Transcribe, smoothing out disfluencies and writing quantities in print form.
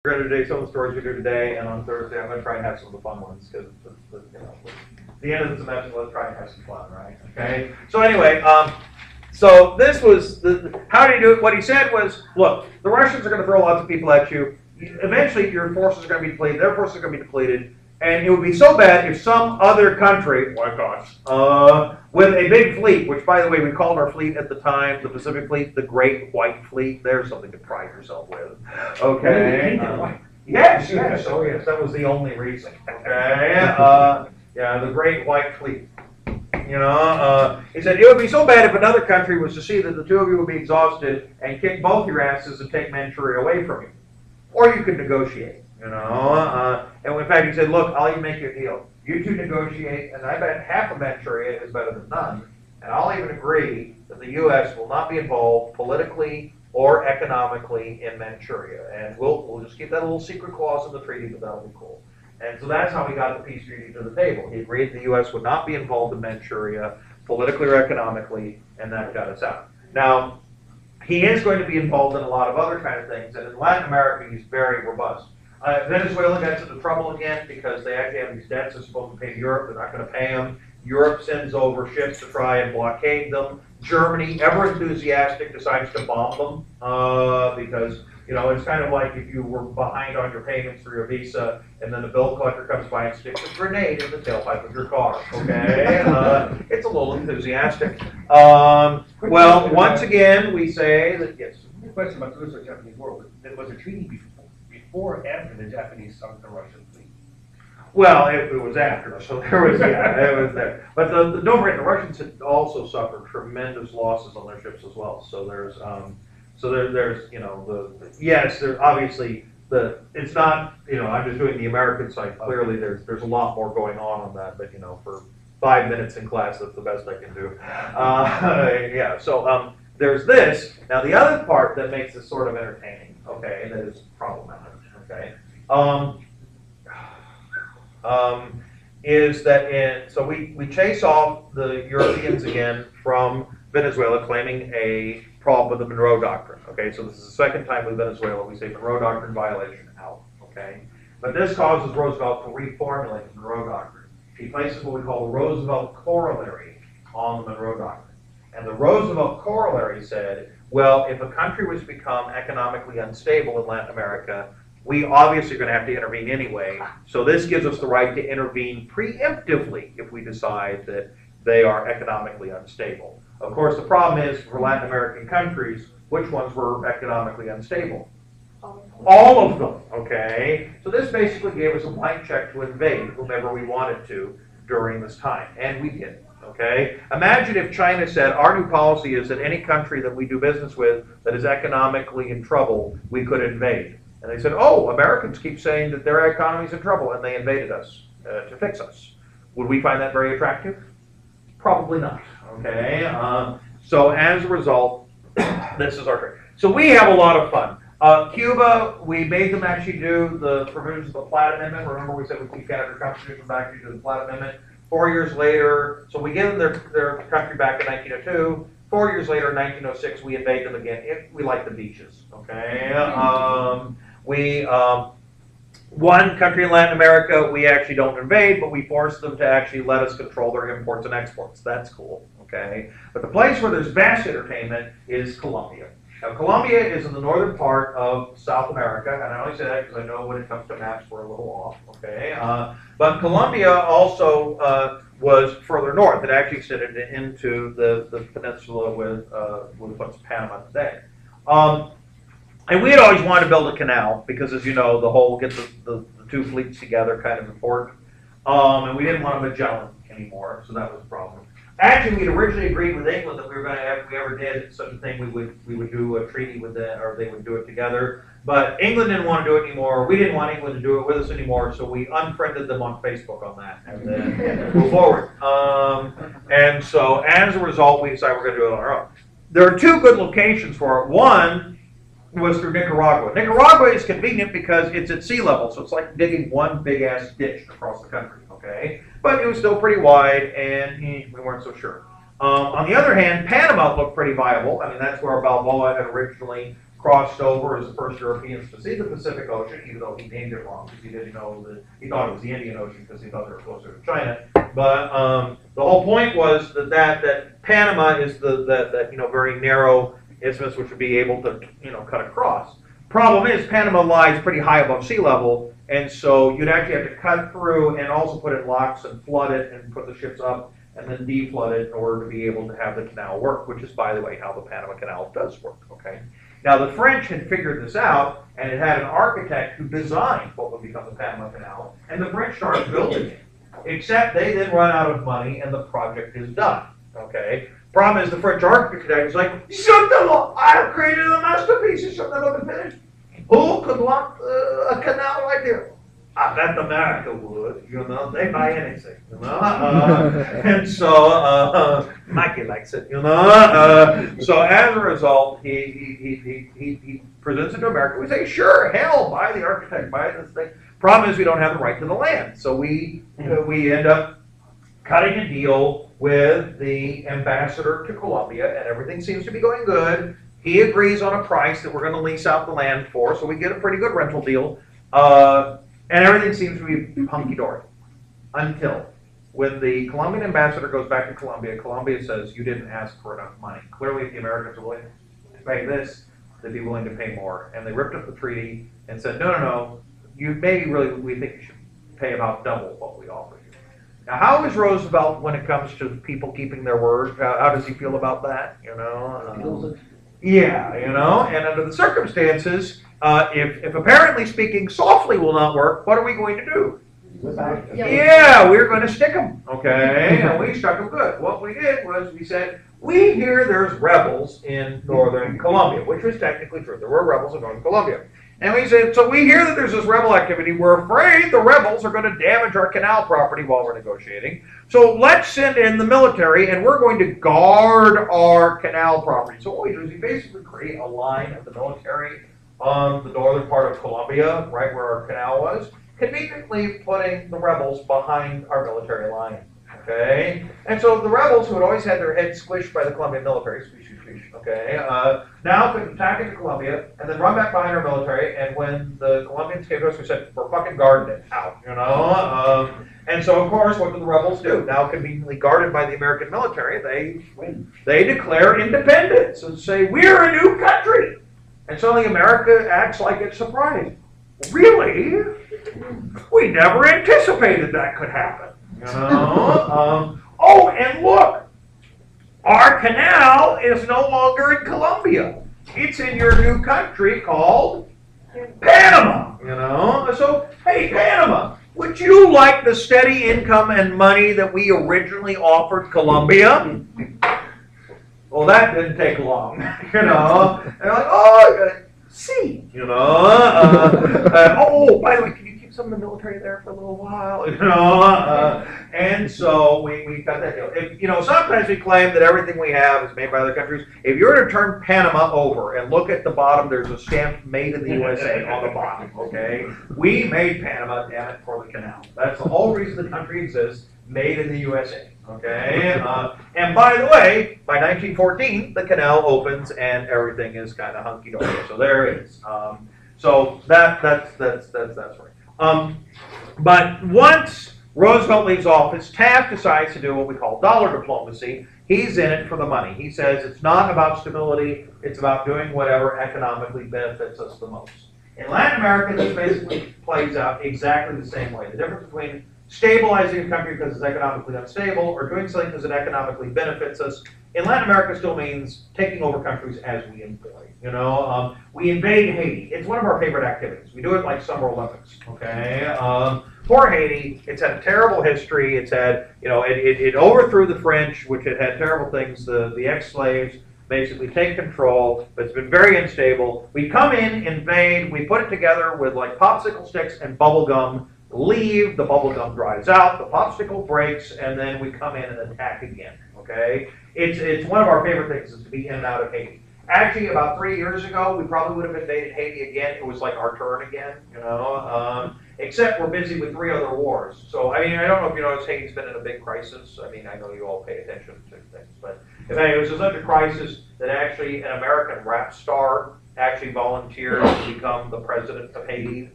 We're going to do some of the stories we do today, and on Thursday I'm going to try and have some of the fun ones because the end of the semester, let's try and have some fun, right? Okay. So anyway, so this was how did he do it? What he said was, look, the Russians are going to throw lots of people at you. Eventually, your forces are going to be depleted. Their forces are going to be depleted. And it would be so bad if some other country, like us, with a big fleet, which, by the way, we called our fleet at the time, the Pacific Fleet, the Great White Fleet. There's something to pride yourself with. Okay. Yes, oh yes, that was the only reason. Okay. Yeah, the Great White Fleet. You know, he said it would be so bad if another country was to see that the two of you would be exhausted and kick both your asses and take Manchuria away from you. Or you could negotiate. You know, and in fact, he said, look, I'll even make you a deal. You two negotiate, and I bet half of Manchuria is better than none, and I'll even agree that the U.S. will not be involved politically or economically in Manchuria. And we'll just keep that little secret clause in the treaty, but that'll be cool. And so that's how we got the peace treaty to the table. He agreed the U.S. would not be involved in Manchuria politically or economically, and that got us out. Now, he is going to be involved in a lot of other kind of things, and in Latin America, he's very robust. Venezuela gets into trouble again because they actually have these debts they're supposed to pay Europe. They're not going to pay them. Europe sends over ships to try and blockade them. Germany, ever enthusiastic, decides to bomb them because, you know, it's kind of like if you were behind on your payments for your visa and then the bill collector comes by and sticks a grenade in the tailpipe of your car, okay? It's a little enthusiastic. Well, once again, we say that, yes. The question about the Russo-Japanese War, was a treaty before or after the Japanese sunk the Russian fleet? Well, it was after, so there was, yeah, it was there. But don't forget, the Russians had also suffered tremendous losses on their ships as well. So there's, there's, you know, yes, there's obviously it's not, you know, I'm just doing the American side. Clearly, there's a lot more going on that, but you know, for 5 minutes in class, that's the best I can do. Yeah, so there's this. Now, the other part that makes this sort of entertaining, okay, that is problematic, okay, is that so we chase off the Europeans again from Venezuela, claiming a problem with the Monroe Doctrine. Okay, so this is the second time with Venezuela we say Monroe Doctrine violation out. Okay, but this causes Roosevelt to reformulate the Monroe Doctrine. He places what we call the Roosevelt Corollary on the Monroe Doctrine, and the Roosevelt Corollary said, well, if a country was to become economically unstable in Latin America, we obviously are going to have to intervene anyway. So this gives us the right to intervene preemptively if we decide that they are economically unstable. Of course, the problem is for Latin American countries, which ones were economically unstable? All of them, okay? So this basically gave us a blank check to invade whomever we wanted to during this time, and we did, okay? Imagine if China said, our new policy is that any country that we do business with that is economically in trouble, we could invade. And they said, oh, Americans keep saying that their economy's in trouble, and they invaded us to fix us. Would we find that very attractive? Probably not, okay? So as a result, this is our trick. So we have a lot of fun. Cuba, we made them actually do the provisions of the Platt Amendment. Remember we said we can't have their constitution back to the Platt Amendment. 4 years later, so we give them their country back in 1902. 4 years later, in 1906, we invade them again. We like the beaches, okay? One country in Latin America, we actually don't invade, but we force them to actually let us control their imports and exports. That's cool, okay? But the place where there's vast entertainment is Colombia. Now, Colombia is in the northern part of South America, and I only say that because I know when it comes to maps, we're a little off, okay? But Colombia also was further north. It actually extended into the peninsula with what's Panama today. And we had always wanted to build a canal because, as you know, the whole get the two fleets together kind of important. And we didn't want a Magellan anymore, so that was a problem. Actually, we'd originally agreed with England that we were going to have, if we ever did such a thing, we would do a treaty with them, or they would do it together. But England didn't want to do it anymore. We didn't want England to do it with us anymore, so we unfriended them on Facebook on that, and then move forward. And so, as a result, we decided we're going to do it on our own. There are two good locations for it. One was through Nicaragua. Nicaragua is convenient because it's at sea level, so it's like digging one big-ass ditch across the country, okay? But it was still pretty wide, and we weren't so sure. On the other hand, Panama looked pretty viable. I mean, that's where Balboa had originally crossed over as the first Europeans to see the Pacific Ocean, even though he named it wrong because he didn't know that he thought it was the Indian Ocean because he thought they were closer to China. But the whole point was that Panama is that very narrow isthmus which would be able to cut across. Problem is Panama lies pretty high above sea level, and so you'd actually have to cut through and also put in locks and flood it and put the ships up and then deflood it in order to be able to have the canal work, which is, by the way, how the Panama Canal does work, okay? Now, the French had figured this out, and it had an architect who designed what would become the Panama Canal, and the French started building it. Except they then run out of money, and the project is done, okay? Problem is, the French architect is like, Jahnel, I have created a masterpiece, it should never be finished. Who could want a canal like this? I bet America would, they buy anything, and so Mikey likes it, so as a result, he presents it to America. We say, sure, hell, buy the architect, buy this thing. Problem is, we don't have the right to the land, so we end up cutting a deal with the ambassador to Colombia, and everything seems to be going good. He agrees on a price that we're going to lease out the land for, so we get a pretty good rental deal. And everything seems to be hunky-dory until when the Colombian ambassador goes back to Colombia, Colombia says, you didn't ask for enough money. Clearly, if the Americans are willing to pay this, they'd be willing to pay more. And they ripped up the treaty and said, no, we think you should pay about double what we offer you. Now, how is Roosevelt when it comes to people keeping their word? How does he feel about that? Yeah, and under the circumstances, if apparently speaking softly will not work, what are we going to do? Yeah, we're going to stick them, okay? And we stuck them good. What we did was we said, we hear there's rebels in northern Colombia, which was technically true. There were rebels in northern Colombia. And we said, so we hear that there's this rebel activity. We're afraid the rebels are going to damage our canal property while we're negotiating. So let's send in the military, and we're going to guard our canal property. So what we do is we basically create a line of the military on the northern part of Colombia, right where our canal was, conveniently putting the rebels behind our military line. Okay? And so the rebels, who had always had their heads squished by the Colombian military, okay, now could attack into Colombia and then run back behind our military, and when the Colombians came to us, we said, we're fucking guarding it out, and so, of course, what do the rebels do? Now conveniently guarded by the American military, they declare independence and say, we're a new country. And suddenly America acts like it's surprised. Really? We never anticipated that could happen. Oh, and look, our canal is no longer in Colombia. It's in your new country called Panama. So, hey, Panama, would you like the steady income and money that we originally offered Colombia? Well, that didn't take long, And they're like, oh, see, oh, by the way, can you keep some of the military there for a little while, and so we got that deal. If, sometimes we claim that everything we have is made by other countries. If you were to turn Panama over and look at the bottom, there's a stamp made in the USA on the bottom, okay? We made Panama, damn it, for the canal. That's the whole reason the country exists, made in the USA. Okay, and by the way, by 1914, the canal opens and everything is kind of hunky-dory. So there it is. So that's right. But once Roosevelt leaves office, Taft decides to do what we call dollar diplomacy. He's in it for the money. He says it's not about stability, it's about doing whatever economically benefits us the most. In Latin America, this basically plays out exactly the same way. The difference between stabilizing a country because it's economically unstable or doing something because it economically benefits us in Latin America still means taking over countries as we invade. We invade Haiti. It's one of our favorite activities. We do it like Summer Olympics. Okay. For Haiti, it's had a terrible history. It's had, it overthrew the French, which had had terrible things. The ex-slaves basically take control, but it's been very unstable. We come in, invade, we put it together with like popsicle sticks and bubble gum, leave, the bubble gum dries out, the popsicle breaks, and then we come in and attack again, okay? It's one of our favorite things is to be in and out of Haiti. Actually, about 3 years ago, we probably would have invaded Haiti again. It was like our turn again, except we're busy with 3 other wars. So, I don't know if you notice Haiti's been in a big crisis. I know you all pay attention to things, but it was such a crisis that actually an American rap star actually volunteered to become the president of Haiti.